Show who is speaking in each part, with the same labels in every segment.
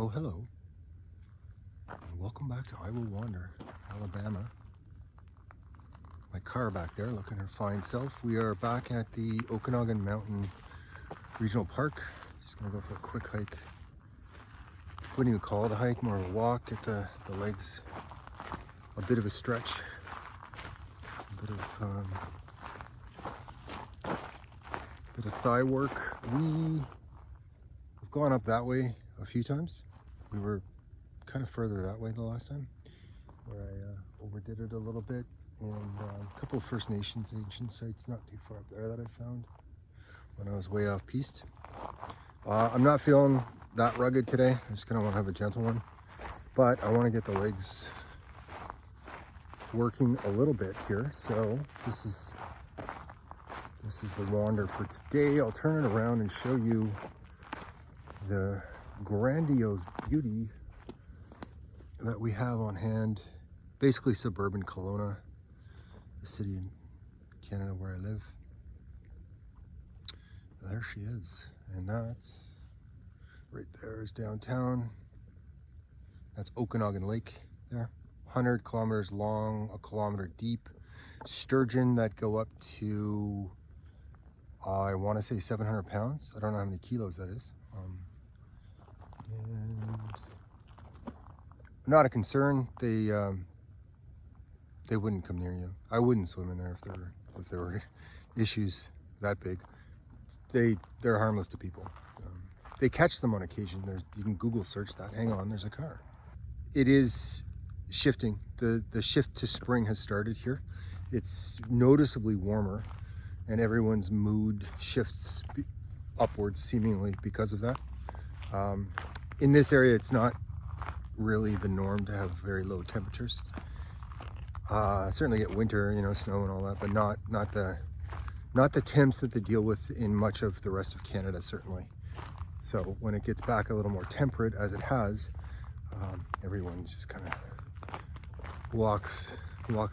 Speaker 1: Oh, hello. And welcome back to I Will Wander, Alabama. My car back there looking her fine self. We are back at the Okanagan Mountain Regional Park. Just gonna go for a quick hike. Wouldn't even call it a hike, more of a walk. Get the legs a bit of a stretch. A bit of thigh work. We've gone up that way a few times. We were kind of further that way the last time, where I overdid it a little bit, and a couple of First Nations ancient sites not too far up there that I found when I was way off piste. I'm not feeling that rugged today. I'm just gonna want to have a gentle one, but I want to get the legs working a little bit here. So this is the wander for today. I'll turn it around and show you the grandiose beauty that we have on hand. Basically suburban Kelowna, the city in Canada where I live. There she is, and that right there is downtown. That's Okanagan Lake there. 100 kilometers long, a kilometer deep. Sturgeon that go up to I want to say 700 pounds. I don't know how many kilos that is. And not a concern. They wouldn't come near you. I wouldn't swim in there if there were issues that big. They're harmless to people. They catch them on occasion. You can Google search that. Hang on, there's a car. It is shifting. The shift to spring has started here. It's noticeably warmer, and everyone's mood shifts upwards seemingly because of that. In this area, it's not really the norm to have very low temperatures. Certainly get winter, snow and all that, but not the temps that they deal with in much of the rest of Canada, certainly. So when it gets back a little more temperate, as it has, everyone just kind of walks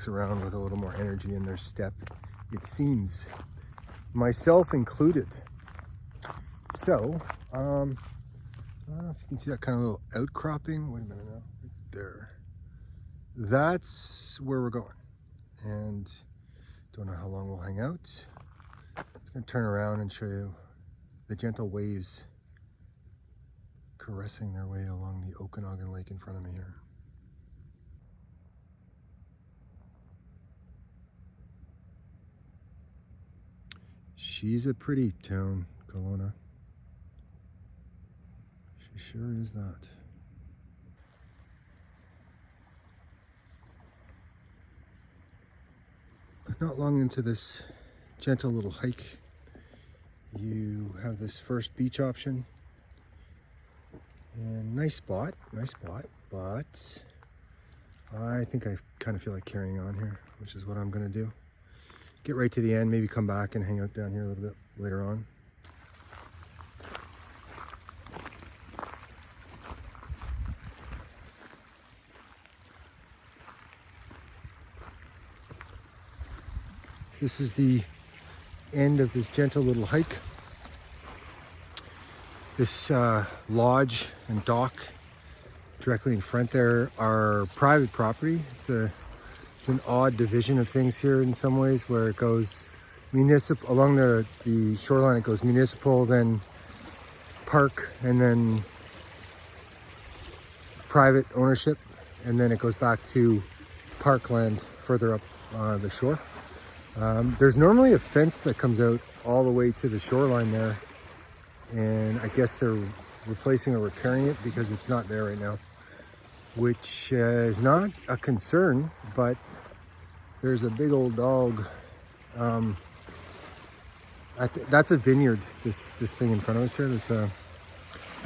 Speaker 1: around with a little more energy in their step, it seems, myself included. So I don't know if you can see that kind of little outcropping. Wait a minute now, right there. That's where we're going, and don't know how long we'll hang out. I'm gonna turn around and show you the gentle waves caressing their way along the Okanagan Lake in front of me here. She's a pretty town, Kelowna. She sure is that. Not long into this gentle little hike, you have this first beach option. And nice spot, but I think I kind of feel like carrying on here, which is what I'm gonna do. Get right to the end, maybe come back and hang out down here a little bit later on. This is the end of this gentle little hike. This lodge and dock directly in front there are private property. It's an odd division of things here in some ways, where it goes municipal along the shoreline. It goes municipal, then park, and then private ownership, and then it goes back to parkland further up the shore. There's normally a fence that comes out all the way to the shoreline there, and I guess they're replacing or repairing it because it's not there right now, which is not a concern, but there's a big old dog. That's a vineyard, this thing in front of us here. This I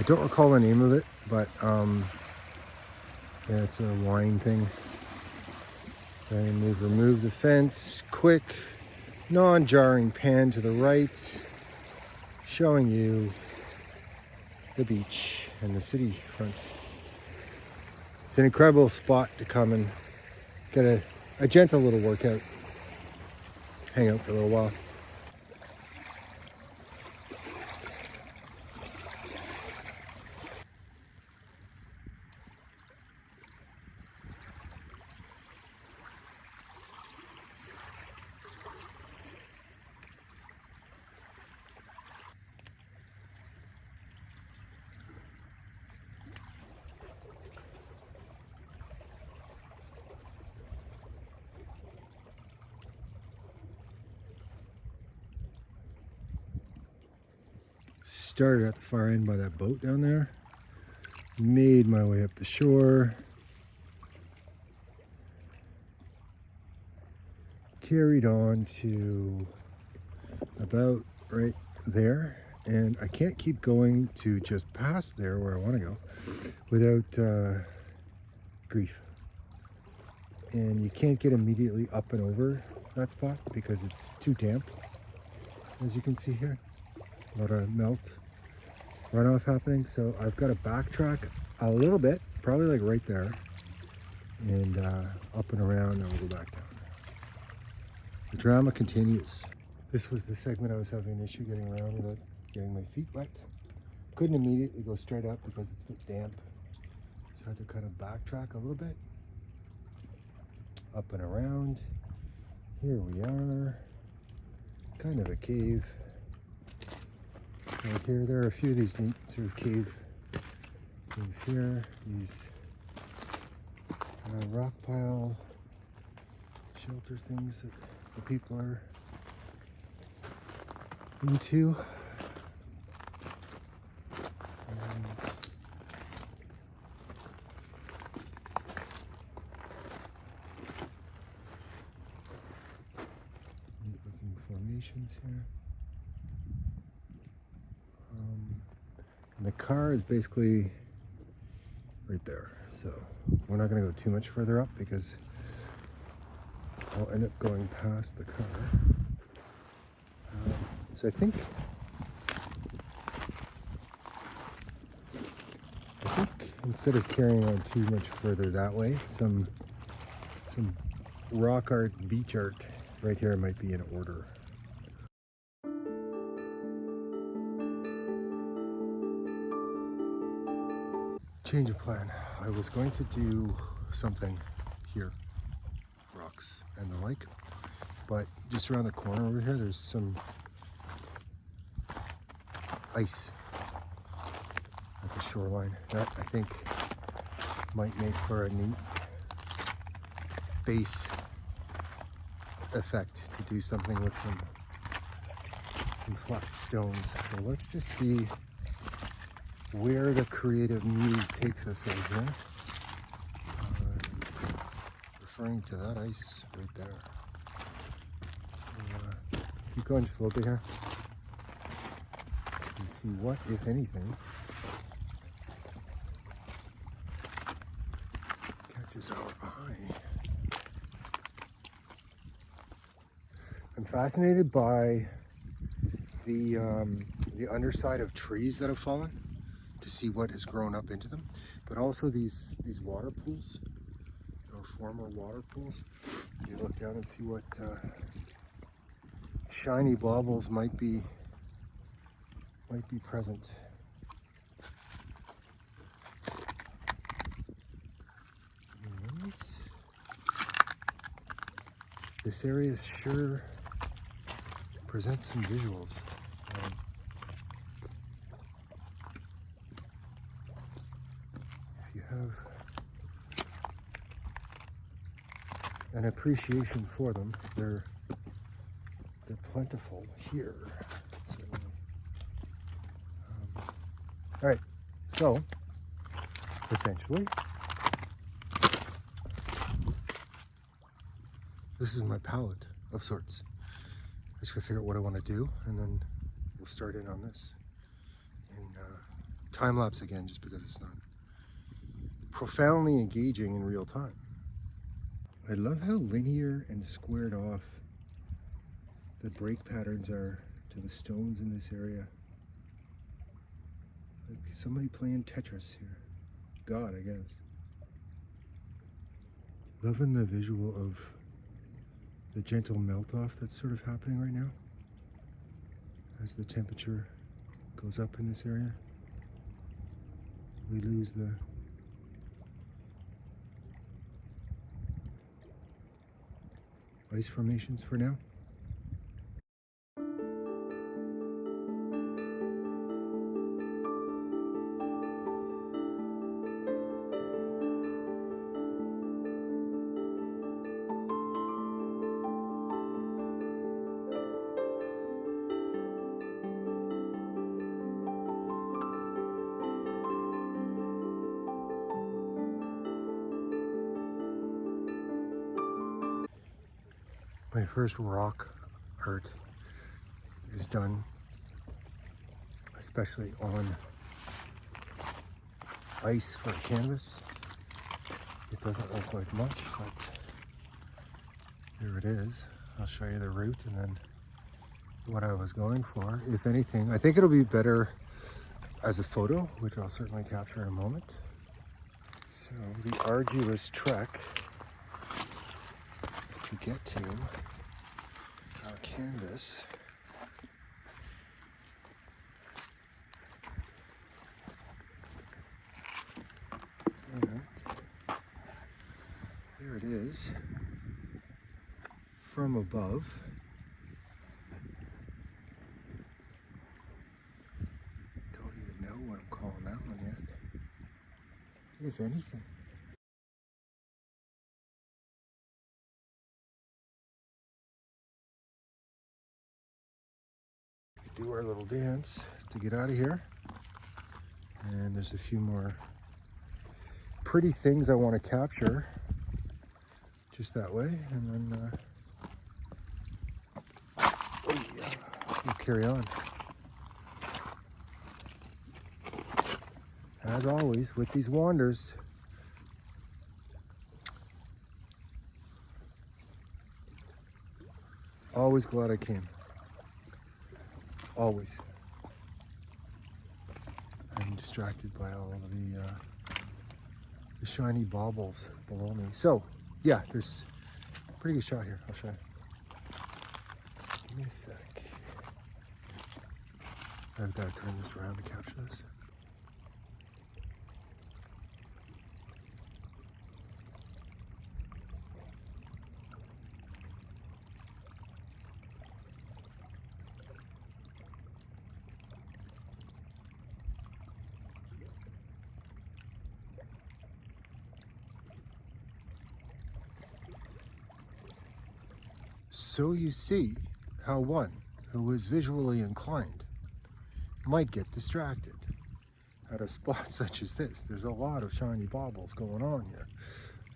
Speaker 1: don't recall the name of it, but yeah, it's a wine thing. And they've removed the fence. Quick, non-jarring pan to the right, showing you the beach and the city front. It's an incredible spot to come and get a gentle little workout, hang out for a little while. started at the far end by that boat down there. Made my way up the shore. Carried on to about right there. And I can't keep going to just past there where I want to go without grief. And you can't get immediately up and over that spot because it's too damp, as you can see here. A lot of melt runoff happening, so I've got to backtrack a little bit, probably like right there, and up and around, and we'll go back down. The drama continues. This was the segment I was having an issue getting around without getting my feet wet. Couldn't immediately go straight up because it's a bit damp, so I had to kind of backtrack a little bit. Up and around. Here we are. Kind of a cave. Right here, there are a few of these neat sort of cave things here. These rock pile shelter things that the people are into. Neat looking formations here. And the car is basically right there, so we're not going to go too much further up because I'll end up going past the car. So I think instead of carrying on too much further that way, some rock art, beach art right here might be in order. Change of plan. I was going to do something here, rocks and the like, but just around the corner over here there's some ice at the shoreline that I think might make for a neat base effect to do something with some flat stones. So let's just see where the creative muse takes us over here. Referring to that ice right there. Keep going just a little bit here and see what, if anything, catches our eye. I'm fascinated by the underside of trees that have fallen, to see what has grown up into them, but also these water pools, or former water pools. You look down and see what shiny baubles might be present. Nice. This area sure presents some visuals. Have an appreciation for them. They're plentiful here. Certainly. All right, so essentially, this is my palette of sorts. I just gotta figure out what I want to do, and then we'll start in on this in time lapse again, just because it's not profoundly engaging in real time. I love how linear and squared off the break patterns are to the stones in this area. Like somebody playing Tetris here. God, I guess. Loving the visual of the gentle melt off that's sort of happening right now as the temperature goes up in this area. We lose the ice formations for now. My first rock art is done, especially on ice for a canvas. It doesn't look like much, but there it is. I'll show you the route and then what I was going for. If anything, I think it'll be better as a photo, which I'll certainly capture in a moment. So the arduous trek to get to our canvas. And there it is from above. Don't even know what I'm calling that one yet, if anything. Do our little dance to get out of here. And there's a few more pretty things I want to capture just that way, and then we'll carry on. As always with these wanders, always glad I came. Always. I'm distracted by all of the shiny baubles below me. So, yeah, there's a pretty good shot here. I'll show you. Give me a sec. I've got to turn this around to capture this. So you see how one who is visually inclined might get distracted at a spot such as this. There's a lot of shiny baubles going on here,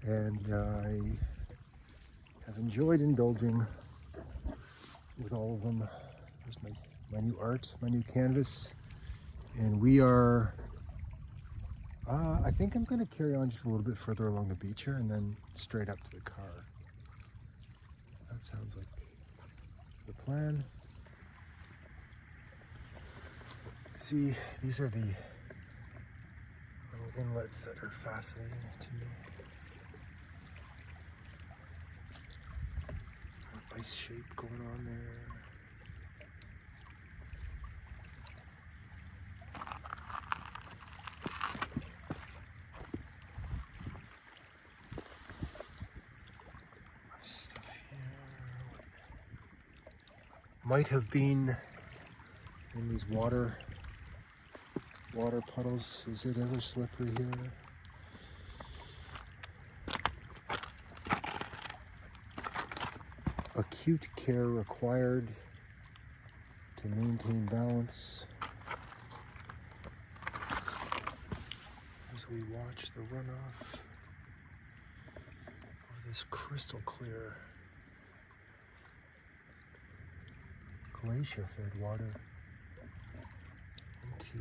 Speaker 1: and I have enjoyed indulging with all of them. There's my new art, my new canvas, and we are, I think I'm going to carry on just a little bit further along the beach here and then straight up to the car. That sounds like the plan. See, these are the little inlets that are fascinating to me. An ice shape going on there. Might have been in these water puddles. Is it ever slippery here? Acute care required to maintain balance as we watch the runoff of this crystal clear glacier-fed water into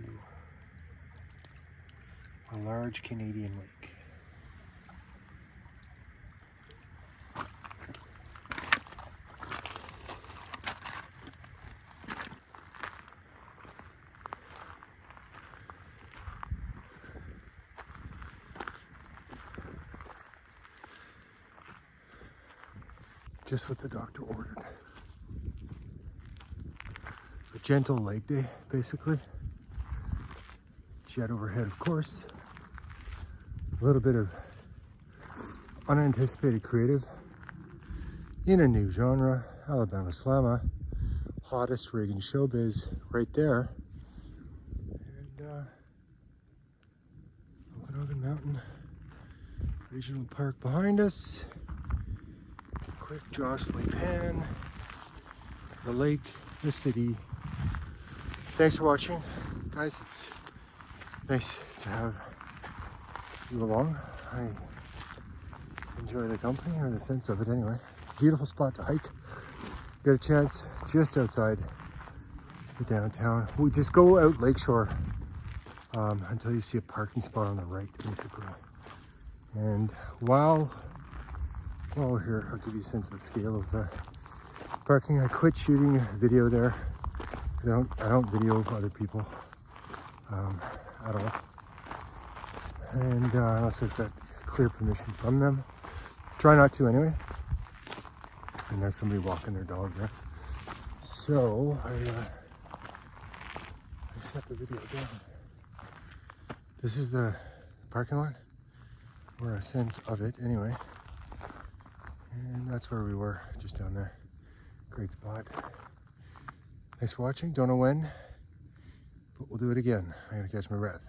Speaker 1: a large Canadian lake. Just what the doctor ordered. A gentle leg day, basically. Jet overhead, of course. A little bit of unanticipated creative in a new genre. Alabama Slamma, hottest rig in showbiz right there. And Okanagan Mountain Regional Park behind us. Quick jostly pan. The lake, the city. Thanks for watching, guys. It's nice to have you along. I enjoy the company, or the sense of it anyway. It's a beautiful spot to hike. Get a chance just outside the downtown. We just go out Lakeshore until you see a parking spot on the right, basically. And while here, I'll give you a sense of the scale of the parking. I quit shooting video there because I don't video other people at all, and unless I've got clear permission from them. Try not to anyway. And there's somebody walking their dog there, so I shut the video down. This is the parking lot, or a sense of it anyway. And that's where we were, just down there. Great spot. Thanks for watching. Don't know when, but we'll do it again. I gotta catch my breath.